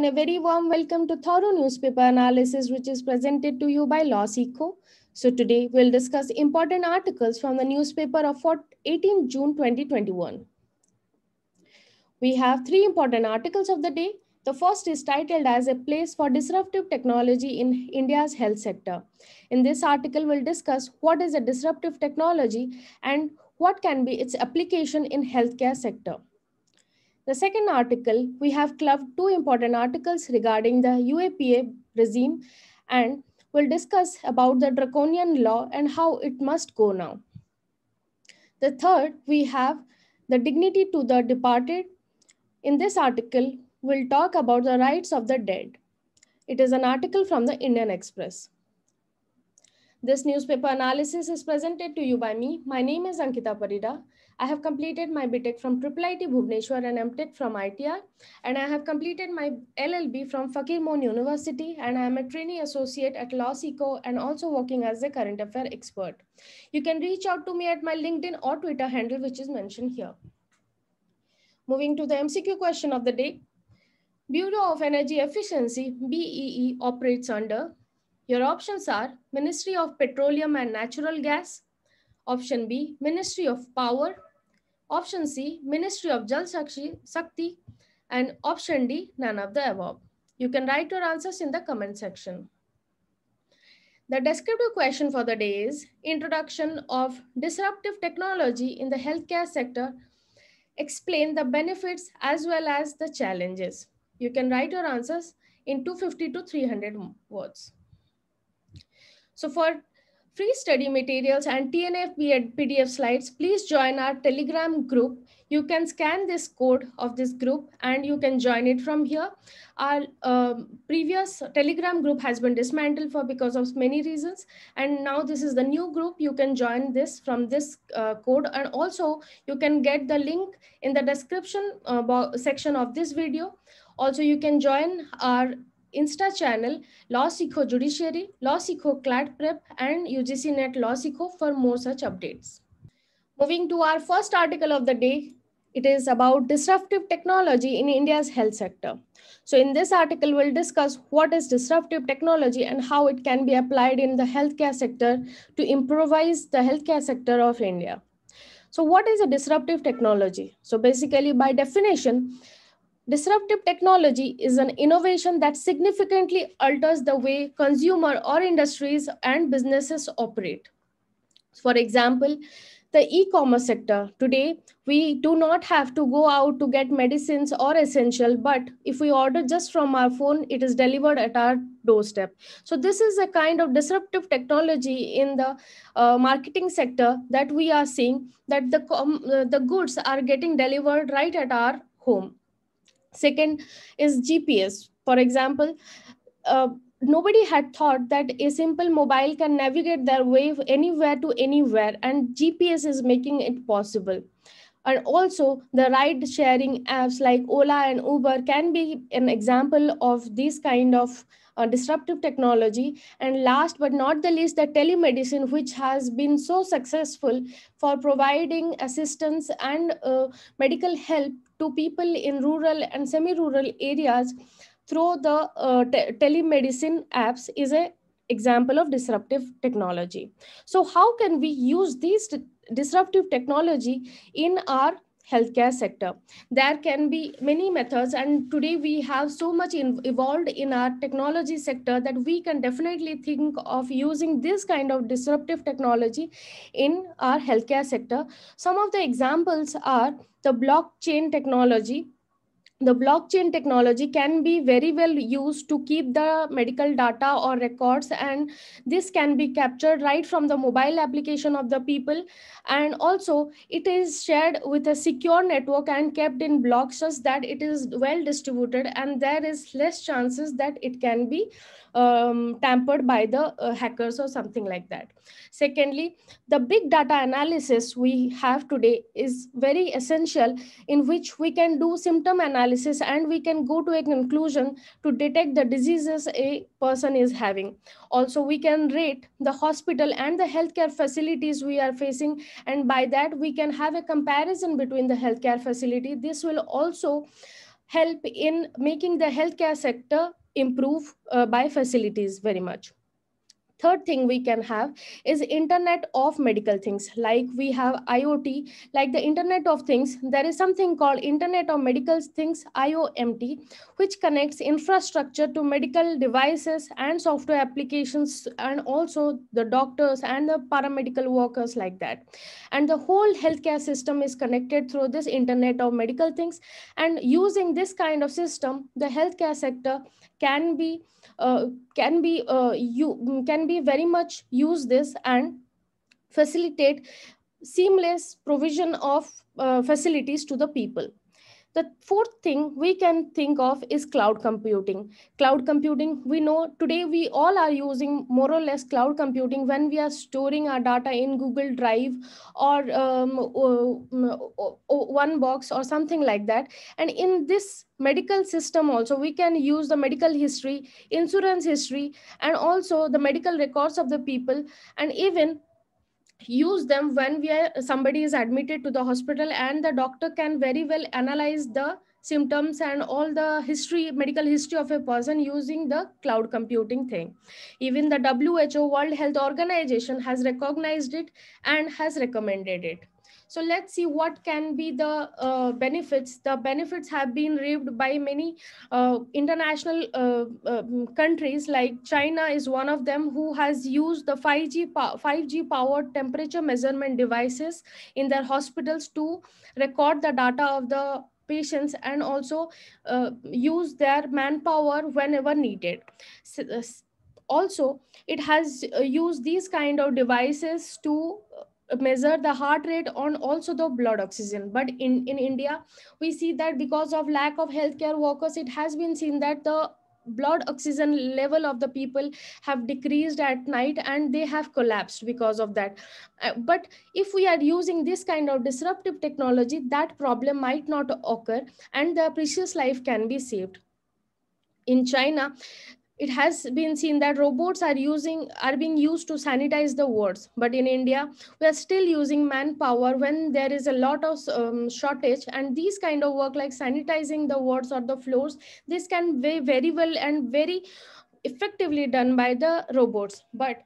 everyone, a very warm welcome to thorough newspaper analysis, which is presented to you by LawSeco. So today we'll discuss important articles from the newspaper of 18 June 2021. We have three important articles of the day. The first is titled as a place for disruptive technology in India's health sector. In this article, we'll discuss what is a disruptive technology and what can be its application in healthcare sector. The second article, we have clubbed two important articles regarding the UAPA regime and we'll discuss about the draconian law and how it must go now. The third, we have the dignity to the departed. In this article, we'll talk about the rights of the dead. It is an article from the Indian Express. This newspaper analysis is presented to you by me. My name is Ankita Parida. I have completed my BTech from IIIT Bhubaneswar and MTech from ITR. And I have completed my LLB from Fakir Mohn University. And I am a trainee associate at LawSeco and also working as a current affair expert. You can reach out to me at my LinkedIn or Twitter handle, which is mentioned here. Moving to the MCQ question of the day. Bureau of Energy Efficiency, BEE, operates under. Your options are Ministry of Petroleum and Natural Gas, option B, Ministry of Power, option C, Ministry of Jal Shakti, and option D, none of the above. You can write your answers in the comment section. The descriptive question for the day is Introduction of Disruptive Technology in the Healthcare Sector. Explain the benefits as well as the challenges. You can write your answers in 250 to 300 words. So for free study materials and TNF PDF slides, please join our Telegram group. You can scan this code of this group and you can join it from here. Our previous Telegram group has been dismantled because of many reasons. And now this is the new group. You can join this from this code. And also you can get the link in the description section of this video. Also, you can join our Insta channel, LawSeco Judiciary, LawSeco CLAT Prep, and UGC Net LawSeco for more such updates. Moving to our first article of the day, it is about disruptive technology in India's health sector. So in this article, we'll discuss what is disruptive technology and how it can be applied in the healthcare sector to improvise the healthcare sector of India. So what is a disruptive technology? So basically, by definition, disruptive technology is an innovation that significantly alters the way consumer or industries and businesses operate. For example, the e-commerce sector. Today, we do not have to go out to get medicines or essential, but if we order just from our phone, it is delivered at our doorstep. So this is a kind of disruptive technology in the marketing sector that we are seeing, that the goods are getting delivered right at our home. Second is GPS. For example, nobody had thought that a simple mobile can navigate their way anywhere to anywhere, and GPS is making it possible. And also the ride sharing apps like Ola and Uber can be an example of this kind of disruptive technology. And last but not the least, the telemedicine, which has been so successful for providing assistance and medical help to people in rural and semi-rural areas through the telemedicine apps is an example of disruptive technology. So how can we use these disruptive technology in our healthcare sector? There can be many methods, and today we have so much evolved in our technology sector that we can definitely think of using this kind of disruptive technology in our healthcare sector. Some of the examples are the blockchain technology. The blockchain technology can be very well used to keep the medical data or records, and this can be captured right from the mobile application of the people, and also it is shared with a secure network and kept in blocks such that it is well distributed and there is less chances that it can be tampered by the hackers or something like that. Secondly, the big data analysis we have today is very essential, in which we can do symptom analysis and we can go to a conclusion to detect the diseases a person is having. Also, we can rate the hospital and the healthcare facilities we are facing, and by that we can have a comparison between the healthcare facility. This will also help in making the healthcare sector improve by facilities very much. Third thing we can have is internet of medical things, like we have IoT, like the internet of things. There is something called internet of medical things, IOMT, which connects infrastructure to medical devices and software applications, and also the doctors and the paramedical workers, like that. And the whole healthcare system is connected through this internet of medical things. And using this kind of system, the healthcare sector can be uh, you can be very much use this and facilitate seamless provision of facilities to the people. The fourth thing we can think of is cloud computing. Cloud computing, we know today we all are using more or less cloud computing when we are storing our data in Google Drive or one box or something like that. And in this medical system also, we can use the medical history, insurance history, and also the medical records of the people, and even use them when somebody is admitted to the hospital, and the doctor can very well analyze the symptoms and all the history, medical history of a person using the cloud computing thing. Even the WHO, World Health Organization, has recognized it and has recommended it. So let's see what can be the benefits. The benefits have been reaped by many international countries, like China is one of them, who has used the 5G powered temperature measurement devices in their hospitals to record the data of the patients, and also use their manpower whenever needed. Also, it has used these kind of devices to measure the heart rate on also the blood oxygen. But in India, we see that because of lack of healthcare workers, it has been seen that the blood oxygen level of the people have decreased at night, and they have collapsed because of that. But if we are using this kind of disruptive technology, that problem might not occur, and the precious life can be saved. In China, it has been seen that robots are being used to sanitize the wards. But in India, we are still using manpower when there is a lot of shortage, and these kind of work like sanitizing the wards or the floors, this can be very well and very effectively done by the robots. But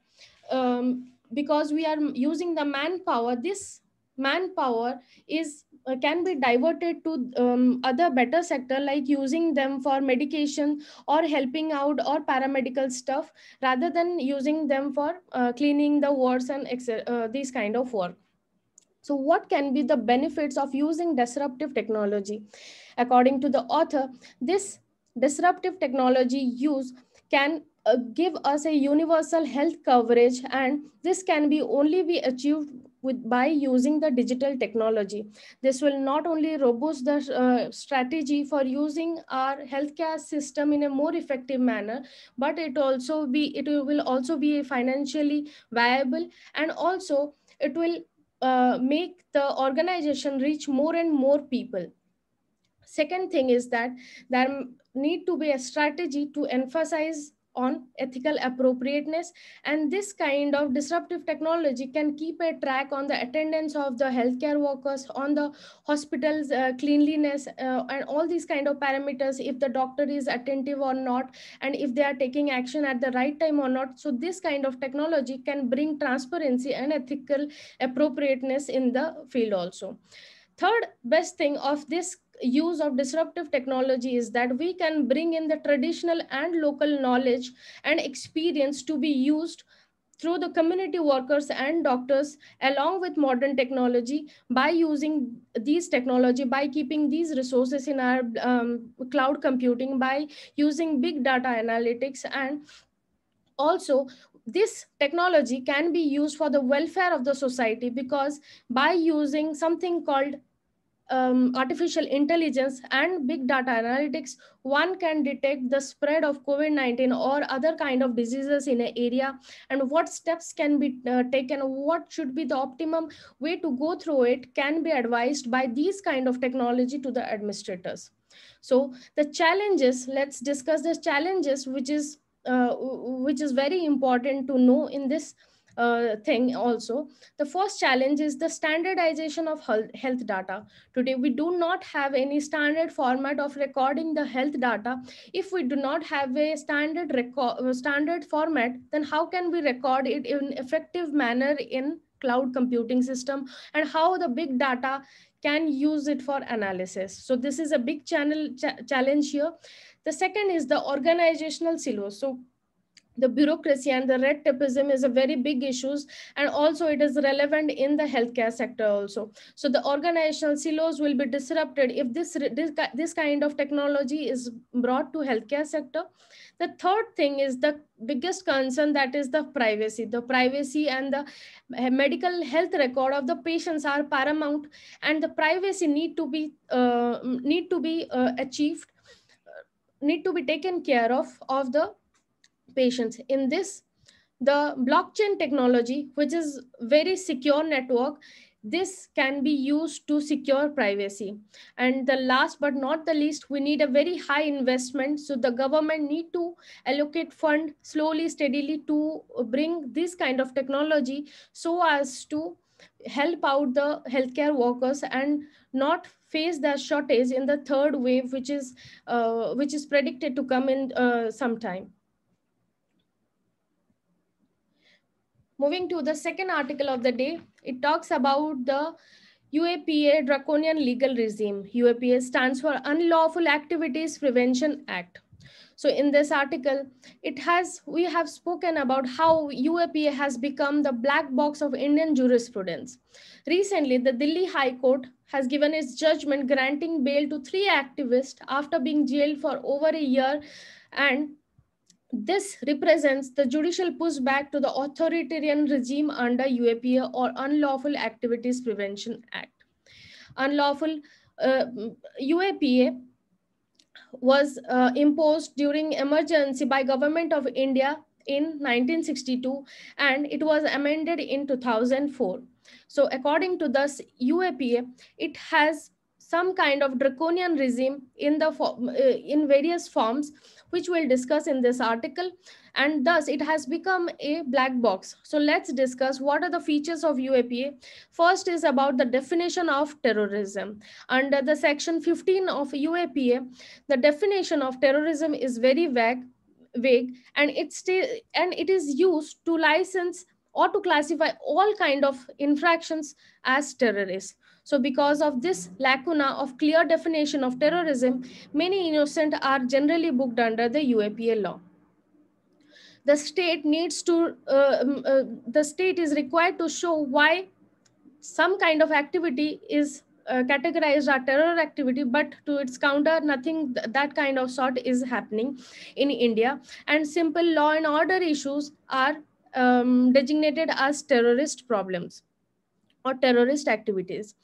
because we are using the manpower, this manpower is can be diverted to other better sector, like using them for medication or helping out or paramedical stuff, rather than using them for cleaning the wards and these kind of work. So what can be the benefits of using disruptive technology? According to the author, this disruptive technology use can give us a universal health coverage, and this can be only be achieved by using the digital technology. This will not only robust the strategy for using our healthcare system in a more effective manner, but it will also be financially viable, and also it will make the organization reach more and more people. Second thing is that there need to be a strategy to emphasize on ethical appropriateness, and this kind of disruptive technology can keep a track on the attendance of the healthcare workers, on the hospitals cleanliness, and all these kind of parameters, if the doctor is attentive or not, and if they are taking action at the right time or not. So this kind of technology can bring transparency and ethical appropriateness in the field also. Third best thing of this use of disruptive technology is that we can bring in the traditional and local knowledge and experience to be used through the community workers and doctors, along with modern technology. By using these technology, by keeping these resources in our cloud computing, by using big data analytics, and also this technology can be used for the welfare of the society, because by using something called artificial intelligence and big data analytics, one can detect the spread of COVID-19 or other kind of diseases in an area, and what steps can be taken, what should be the optimum way to go through it, can be advised by these kind of technology to the administrators. So the challenges, let's discuss the challenges, which is very important to know in this thing also. The first challenge is the standardization of health data. Today we do not have any standard format of recording the health data. If we do not have a standard format, then how can we record it in effective manner in cloud computing system, and how the big data can use it for analysis? So this is a big challenge here. The second is the organizational silos. So the bureaucracy and the red tapeism is a very big issues, and also it is relevant in the healthcare sector also. So the organizational silos will be disrupted if this kind of technology is brought to healthcare sector. The third thing is the biggest concern, that is the privacy and the medical health record of the patients are paramount, and the privacy achieved, need to be taken care of the patients. In this, the blockchain technology, which is very secure network, this can be used to secure privacy. And the last but not the least, we need a very high investment. So the government need to allocate fund slowly, steadily to bring this kind of technology, so as to help out the healthcare workers and not face the shortage in the third wave, which is predicted to come in some time. Moving to the second article of the day, it talks about the UAPA draconian legal regime. UAPA stands for Unlawful Activities Prevention Act. So in this article, we have spoken about how UAPA has become the black box of Indian jurisprudence. Recently, the Delhi High Court has given its judgment granting bail to 3 activists after being jailed for over a year, and this represents the judicial pushback to the authoritarian regime under UAPA, or Unlawful Activities Prevention Act. UAPA was imposed during emergency by Government of India in 1962, and it was amended in 2004. So according to this UAPA, it has some kind of draconian regime in various forms, which we'll discuss in this article, and thus it has become a black box. So let's discuss what are the features of UAPA. First is about the definition of terrorism. Under the section 15 of UAPA, the definition of terrorism is very vague, and it is used to license or to classify all kind of infractions as terrorist. So because of this lacuna of clear definition of terrorism, many innocent are generally booked under the UAPA law. The state the state is required to show why some kind of activity is categorized as terror activity, but to its counter, nothing that kind of sort is happening in India, and simple law and order issues are designated as terrorist problems or terrorist activities.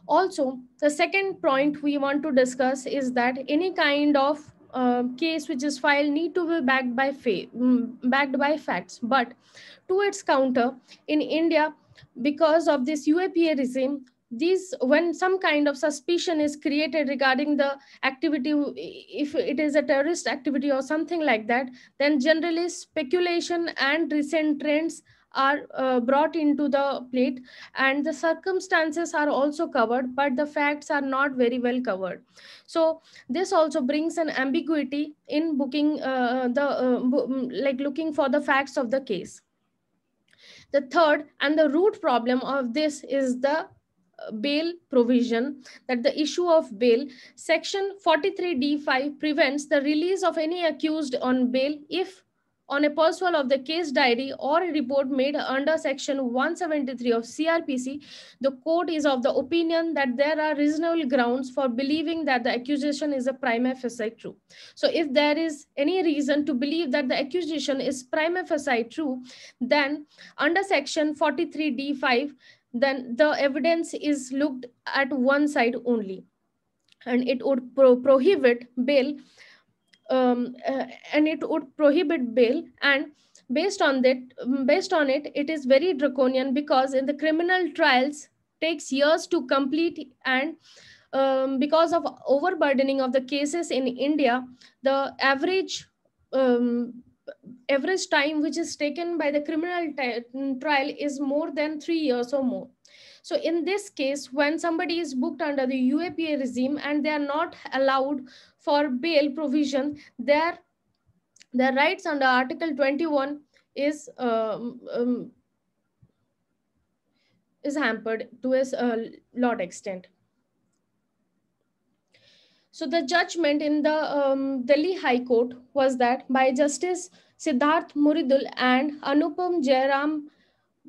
Also, the second point we want to discuss is that any kind of case which is filed need to be backed by facts. But to its counter, in India, because of this UAPA regime, when some kind of suspicion is created regarding the activity, if it is a terrorist activity or something like that, then generally speculation and recent trends are brought into the plate, and the circumstances are also covered, but the facts are not very well covered. So this also brings an ambiguity in booking like looking for the facts of the case. The third and the root problem of this is the bail provision, that the issue of bail. Section 43D5 prevents the release of any accused on bail if, on a pursuit of the case diary or a report made under section 173 of CRPC, the court is of the opinion that there are reasonable grounds for believing that the accusation is a prima facie true. So if there is any reason to believe that the accusation is prima facie true, then under section 43D5, then the evidence is looked at one side only, and it would prohibit bail. And it would prohibit bail, and based on it, it is very draconian, because in the criminal trials takes years to complete, and because of overburdening of the cases in India, the average average time which is taken by the criminal trial is more than 3 years or more. So in this case, when somebody is booked under the UAPA regime and they are not allowed for bail provision, their rights under Article 21 is is hampered to a lot extent. So the judgment in the Delhi High Court was that by Justice Siddharth Muridul and Anupam Jairam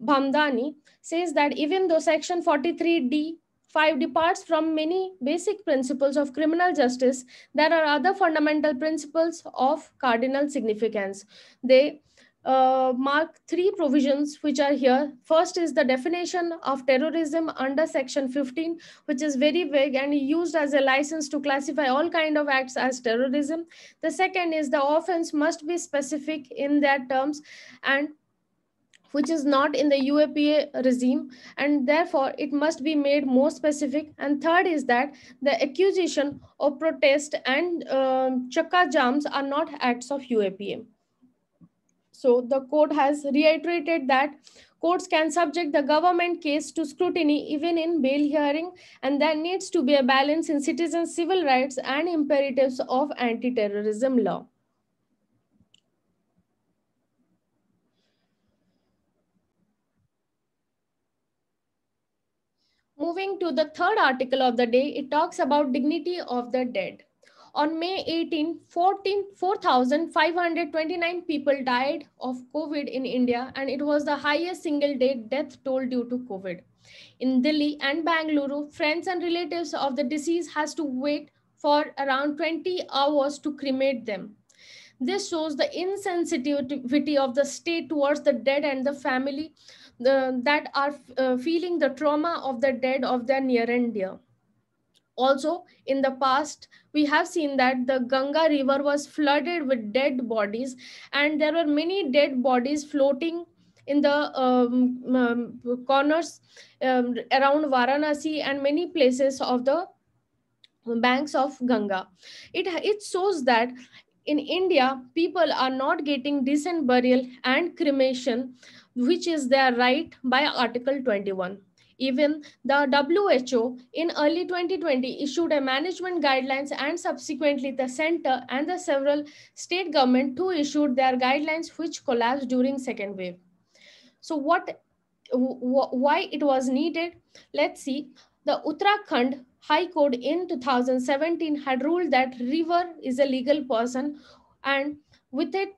Bhamdani says that even though Section 43D5 departs from many basic principles of criminal justice, there are other fundamental principles of cardinal significance. They mark three provisions which are here. First is the definition of terrorism under Section 15, which is very vague and used as a license to classify all kind of acts as terrorism. The second is the offense must be specific in their terms, and which is not in the UAPA regime, and therefore it must be made more specific. And third is that the accusation of protest and chakka jams are not acts of UAPA. So the court has reiterated that courts can subject the government case to scrutiny even in bail hearing, and there needs to be a balance in citizens' civil rights and imperatives of anti-terrorism law. Moving to the third article of the day, it talks about dignity of the dead. On May 18, 4,529 people died of COVID in India, and it was the highest single day death toll due to COVID. In Delhi and Bangalore, friends and relatives of the deceased has to wait for around 20 hours to cremate them. This shows the insensitivity of the state towards the dead and the family that are feeling the trauma of the dead of their near and dear. Also, in the past, we have seen that the Ganga river was flooded with dead bodies, and there were many dead bodies floating in the corners around Varanasi and many places of the banks of Ganga. It shows that in India, people are not getting decent burial and cremation, which is their right by Article 21. Even the WHO in early 2020 issued a management guidelines, and subsequently the center and the several state government too issued their guidelines, which collapsed during second wave. So why it was needed? Let's see. The Uttarakhand High Court in 2017 had ruled that river is a legal person, and with it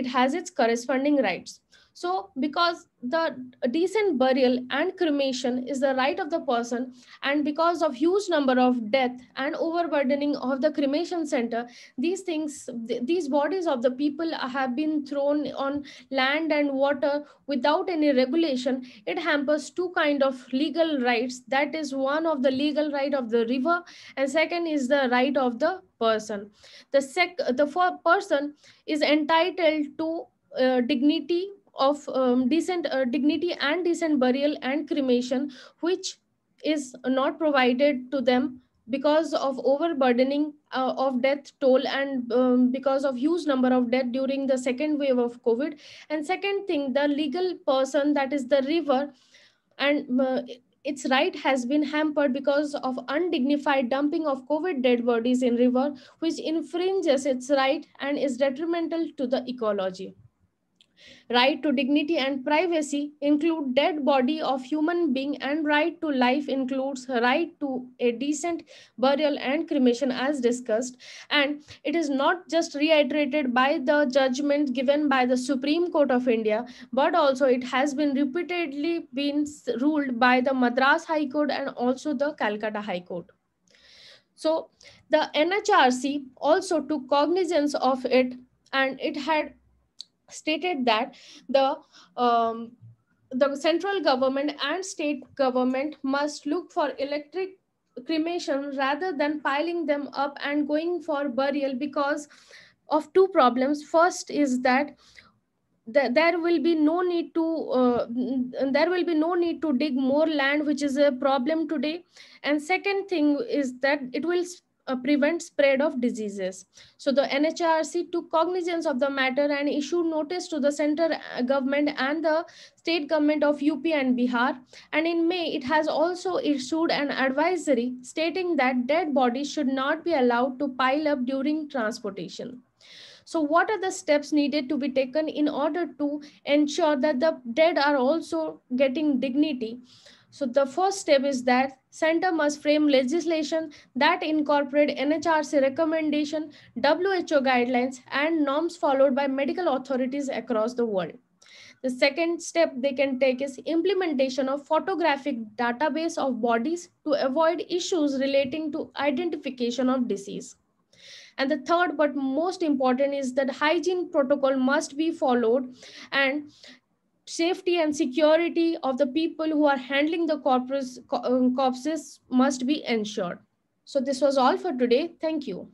has its corresponding rights. So because the decent burial and cremation is the right of the person, and because of huge number of death and overburdening of the cremation center, these bodies of the people have been thrown on land and water without any regulation. It hampers two kind of legal rights. That is one of the legal right of the river, and second is the right of the person. The person is entitled to dignity of decent dignity and decent burial and cremation, which is not provided to them because of overburdening of death toll, and because of huge number of death during the second wave of COVID. And second thing, the legal person, that is the river, and its right has been hampered because of undignified dumping of COVID dead bodies in river, which infringes its right and is detrimental to the ecology. Right to dignity and privacy include dead body of human being, and right to life includes right to a decent burial and cremation as discussed. And it is not just reiterated by the judgment given by the Supreme Court of India, but also it has been repeatedly been ruled by the Madras High Court and also the Calcutta High Court. So the NHRC also took cognizance of it, and it had stated that the central government and state government must look for electric cremation rather than piling them up and going for burial, because of two problems. First is that there will be no need to dig more land, which is a problem today. And second thing is that it will prevent spread of diseases. So the NHRC took cognizance of the matter and issued notice to the central government and the state government of UP and Bihar. And in May, it has also issued an advisory stating that dead bodies should not be allowed to pile up during transportation. So what are the steps needed to be taken in order to ensure that the dead are also getting dignity? So the first step is that center must frame legislation that incorporate NHRC recommendation, WHO guidelines, and norms followed by medical authorities across the world. The second step they can take is implementation of photographic database of bodies to avoid issues relating to identification of disease. And the third but most important is that hygiene protocol must be followed, and safety and security of the people who are handling the corpses must be ensured. So this was all for today. Thank you.